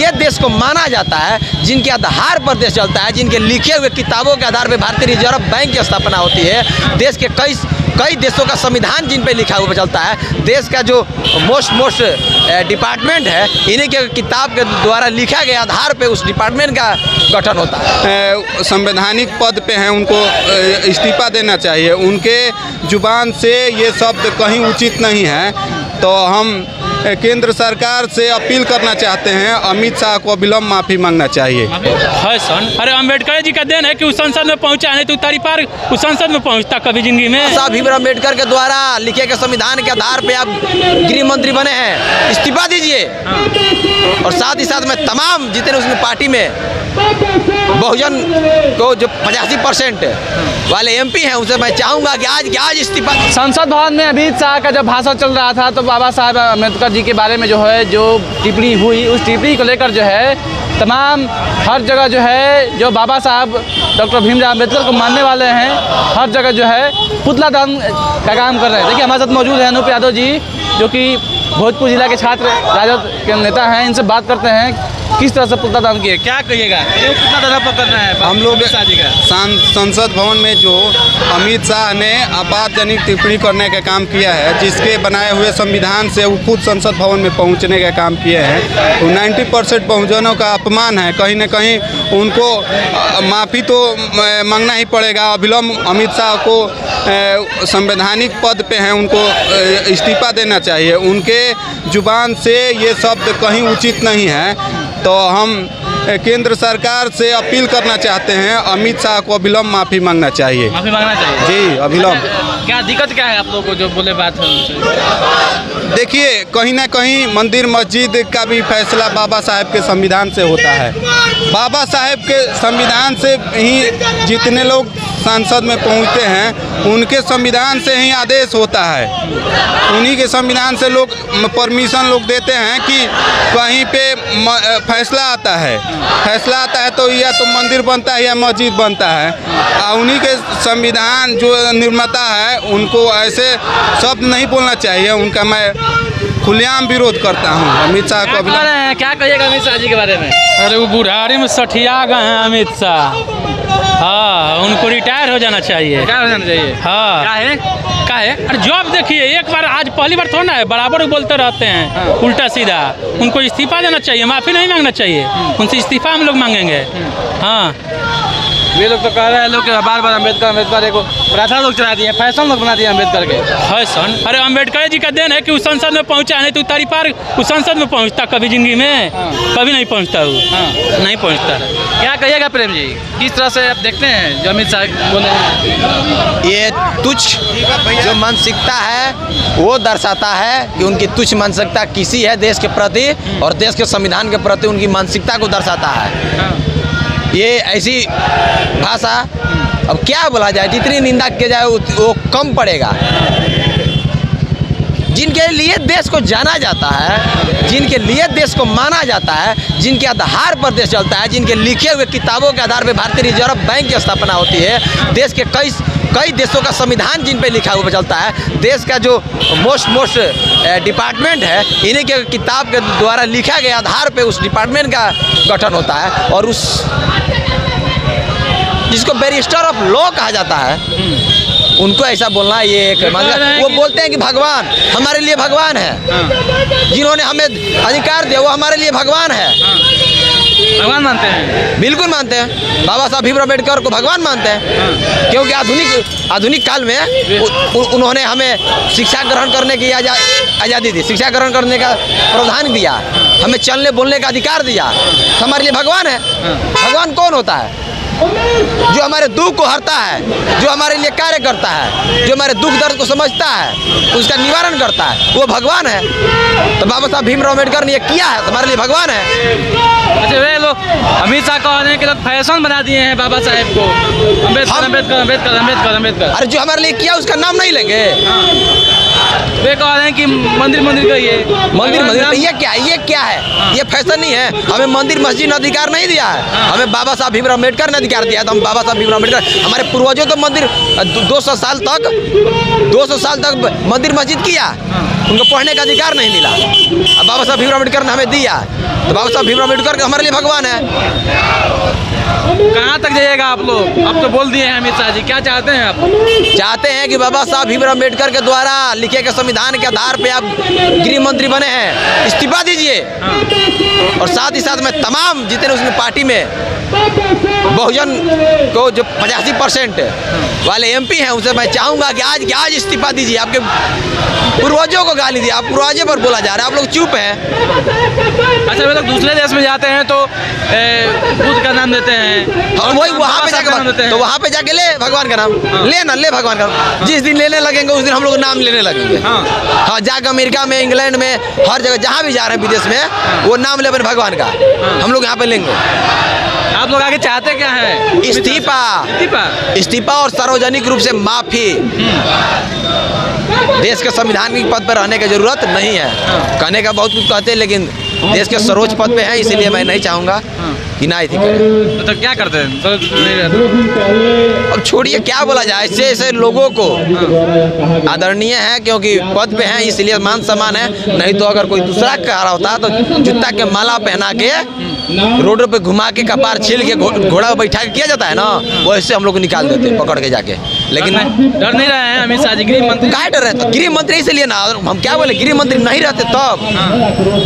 लिए देश को माना जाता है, जिनके आधार पर देश चलता है, जिनके लिखे हुए किताबों के आधार पर भारतीय रिजर्व बैंक की स्थापना होती है, देश के कई देशों का संविधान जिन पे लिखा हुआ चलता है, देश का जो मोस्ट डिपार्टमेंट है इन्हीं के किताब के द्वारा लिखा गया आधार पे उस डिपार्टमेंट का गठन होता है। संवैधानिक पद पे हैं, उनको इस्तीफा देना चाहिए। उनके जुबान से ये शब्द कहीं उचित नहीं है, तो हम केंद्र सरकार से अपील करना चाहते हैं, अमित शाह को अविलंब माफ़ी मांगना चाहिए। है सन, अरे अम्बेडकर जी का देन है कि उस संसद में पहुंचा, नहीं तो तारी पार उस संसद में पहुंचता कभी जिंदगी में। साहब भीमराव अम्बेडकर के द्वारा लिखे गए संविधान के आधार पे आप गृह मंत्री बने हैं, इस्तीफा दीजिए। और साथ ही साथ में तमाम जितने उसमें पार्टी में बहुजन को जो 85% वाले एमपी हैं उनसे मैं चाहूँगा कि आज इस्तीफा। संसद भवन में अमित शाह का जब भाषण चल रहा था तो बाबा साहब अम्बेडकर जी के बारे में जो टिप्पणी हुई, उस टिप्पणी को लेकर जो है तमाम हर जगह जो है जो बाबा साहब डॉक्टर भीमराव अम्बेडकर को मानने वाले हैं, हर जगह जो है पुतला दान का काम कर रहे हैं। देखिए हमारे साथ मौजूद हैं अनूप यादव जी, जो कि भोजपुर जिला के छात्र राजद के नेता हैं। इनसे बात करते हैं किस तरह से पुतला दान किए, क्या कहिएगा, क्यों पुतला दान करना है? हम लोग संसद भवन में जो अमित शाह ने आपत्तिजनक टिप्पणी करने का काम किया है, जिसके बनाए हुए संविधान से वो खुद संसद भवन में पहुंचने का काम किए हैं, तो 90% बहुजनों का अपमान है। कहीं न कहीं उनको माफ़ी तो मांगना ही पड़ेगा। अविलंब अमित शाह को संवैधानिक पद पे हैं, उनको इस्तीफा देना चाहिए। उनके जुबान से ये शब्द कहीं उचित नहीं है, तो हम केंद्र सरकार से अपील करना चाहते हैं, अमित शाह को अविलंब माफ़ी मांगना चाहिए। माफी मांगना चाहिए जी, अविलंब। क्या दिक्कत क्या है आप लोगों को जो बोले बात है उनसे? देखिए, कहीं ना कहीं मंदिर मस्जिद का भी फैसला बाबा साहेब के संविधान से होता है। बाबा साहेब के संविधान से ही जितने लोग संसद में पहुंचते हैं, उनके संविधान से ही आदेश होता है। उन्हीं के संविधान से लोग परमिशन लोग देते हैं कि कहीं पे फैसला आता है तो या तो मंदिर बनता है या मस्जिद बनता है। उन्हीं के संविधान जो निर्माता है, उनको ऐसे शब्द नहीं बोलना चाहिए। उनका मैं खुलेआम विरोध करता हूँ अमित शाह को। क्या कहिएगा अमित शाह जी के बारे में? अरे वो बुढ़ारी में सठिया गए हैं अमित शाह। हाँ, उनको रिटायर हो जाना चाहिए। क्या हो जाना चाहिए? हाँ, क्या है? अरे जॉब देखिए, एक बार आज पहली बार थोड़ा है, बराबर बोलते रहते हैं उल्टा सीधा। उनको इस्तीफा देना चाहिए, माफ़ी नहीं मांगना चाहिए। उनसे इस्तीफा हम लोग मांगेंगे। हाँ, ये लोग तो कह रहे हैं लोग बार बार अम्बेडकर को प्रथा लोग चला दिए, फैशन लोग बना दिए अम्बेडकर के। फैशन, अरे अम्बेडकर जी का देन है कि उस संसद में पहुंचा, नहीं तो तारी पार उस संसद में पहुंचता कभी जिंदगी में। कभी नहीं पहुंचता वो। नहीं पहुंचता। क्या कहिएगा प्रेम जी, किस तरह से आप देखते हैं जो अमित शाह बोले? ये तुच्छ जो मानसिकता है वो दर्शाता है कि उनकी तुच्छ मानसिकता किसी है देश के प्रति और देश के संविधान के प्रति उनकी मानसिकता को दर्शाता है। ये ऐसी भाषा, अब क्या बोला जाए, जितनी निंदा की जाए वो कम पड़ेगा। जिनके लिए देश को जाना जाता है, जिनके लिए देश को माना जाता है, जिनके आधार पर देश चलता है, जिनके लिखे हुए किताबों के आधार पर भारतीय रिजर्व बैंक की स्थापना होती है, देश के कई देशों का संविधान जिन पे लिखा हुआ चलता है, देश का जो मोस्ट डिपार्टमेंट है इन्हीं के किताब के द्वारा लिखा गया आधार पे उस डिपार्टमेंट का गठन होता है। और उस जिसको बैरिस्टर ऑफ लॉ कहा जाता है, उनको ऐसा बोलना ये एक वो बोलते हैं कि भगवान हमारे लिए भगवान है, जिन्होंने हमें अधिकार दिया वो हमारे लिए भगवान है। भगवान मानते हैं? बिल्कुल मानते हैं। बाबा साहब भीमराव अम्बेडकर को भगवान मानते हैं, क्योंकि आधुनिक काल में उन्होंने हमें शिक्षा ग्रहण करने की आज़ादी दी, शिक्षा ग्रहण करने का प्रावधान दिया, हमें चलने बोलने का अधिकार दिया। हमारे लिए भगवान है। भगवान कौन होता है? जो हमारे दुख को हरता है, जो हमारे लिए कार्य करता है, जो हमारे दुख दर्द को समझता है, उसका निवारण करता है, वो भगवान है। तो बाबा साहब भीमराव अम्बेडकर ने ये किया है, तो हमारे लिए भगवान है। अच्छा, वे लोग अमित शाह कहने के लोग फैशन बना दिए हैं बाबा साहेब को, अम्बेडकर। अरे जो हमारे लिए किया उसका नाम नहीं लेंगे? वे कह रहे हैं कि मंदिर का ये मंदिर ये क्या है? ये फैशन नहीं है। हमें मंदिर मस्जिद ने अधिकार नहीं दिया है। हमें बाबा साहब भीमराव अम्बेडकर ने अधिकार दिया है। तो हम बाबा साहब भीमराव अम्बेडकर, हमारे पूर्वजों तो मंदिर 200 साल तक मंदिर मस्जिद किया, उनको पढ़ने का अधिकार नहीं मिला। अब बाबा साहब भीमराव अम्बेडकर ने हमें दिया, तो बाबा साहब भीमराव अम्बेडकर हमारे लिए भगवान है। कहाँ तक जाइएगा आप लोग? अब तो बोल दिए हैं अमित शाह जी, क्या चाहते हैं आप? चाहते हैं कि बाबा साहब भीमराव अम्बेडकर के द्वारा लिखे गए संविधान के आधार पे आप गृह मंत्री बने हैं, इस्तीफा दीजिए। और साथ ही साथ में तमाम जितने उसमें पार्टी में बहुजन को जो 85% वाले एमपी हैं, उनसे मैं चाहूँगा कि आज इस्तीफा दीजिए। आपके पूर्वजों को गाली दिया, आप पूर्वजों पर बोला जा रहा है, आप लोग चुप हैं। अच्छा, वे लोग दूसरे देश में जाते हैं तो बुद्ध का नाम देते हैं, और वही वहाँ पे जाके, तो वहाँ पे जाके ले भगवान का नाम, ले भगवान का नाम। जिस दिन लेने लगेंगे उस दिन हम लोग नाम लेने लगेंगे। हाँ, जाकर अमेरिका में, इंग्लैंड में, हर जगह जहाँ भी जा रहे हैं विदेश में, वो नाम ले अपने भगवान का, हम लोग यहाँ पे लेंगे। आप लोग आगे चाहते क्या है? इस्तीफा और सार्वजनिक रूप से माफी। देश के संविधान के पद पर रहने की जरूरत नहीं है। कहने का बहुत कुछ कहते हैं, लेकिन देश के सर्वोच्च पद पे हैं, इसलिए मैं नहीं चाहूँगा कि ना ही करें। तो क्या करते हैं? तो नहीं रहते। अब छोड़िए, क्या बोला जाए। ऐसे लोगों को आदरणीय है क्योंकि पद पे हैं, इसलिए मान सम्मान है। नहीं तो अगर कोई दूसरा कह रहा होता तो जूता के माला पहना के रोड पे घुमा के कपार छील के घोड़ा पे बैठा के किया जाता है ना, वैसे हम लोग को निकाल देते पकड़ के जाके। लेकिन डर नहीं रहे हैं अमित शाह जी? गृह मंत्री काहे डर रहे? तो गृह मंत्री इसलिए ना, हम क्या बोले, गृह मंत्री नहीं रहते तब,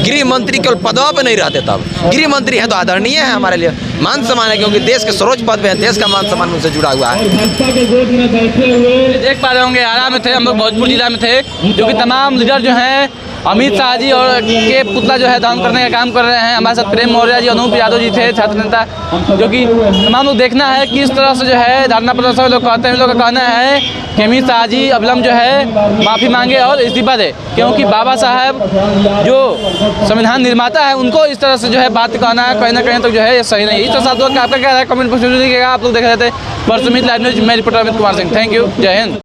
गृह मंत्री केवल पदवा पे नहीं रहते तब। गृह मंत्री है तो आदरणीय है, हमारे लिए मान सम्मान है, क्योंकि देश के सर्वोच्च पद पे है, देश का मान सम्मान उनसे जुड़ा हुआ है। देख पा रहे होंगे आरा में थे हम लोग, भोजपुर जिला में थे, जो कि तमाम लीडर जो हैं अमित शाह जी और के पुतला जो है दहन करने का काम कर रहे हैं। हमारे साथ प्रेम मौर्य जी, अनूप यादव जी थे, छात्र नेता, जो कि तमाम लोग देखना है किस तरह से जो है धरना प्रदर्शन लोग कहते हैं। लोग का कहना है कि अमित शाह जी अबलम जो है माफ़ी मांगे और इस्तीफा दे, क्योंकि बाबा साहब जो संविधान निर्माता है उनको इस तरह से जो है बात कहना है, कहीं ना कहीं तो जो है ये सही नहीं। इस तरह से आपका क्या है, कमेंट बॉक्स में जरूर लिखिएगा। आप लोग देख रहे थे परसुमित लाइव न्यूज, मैं reporter Amit Kumar Singh. Thank you, जय हिंद।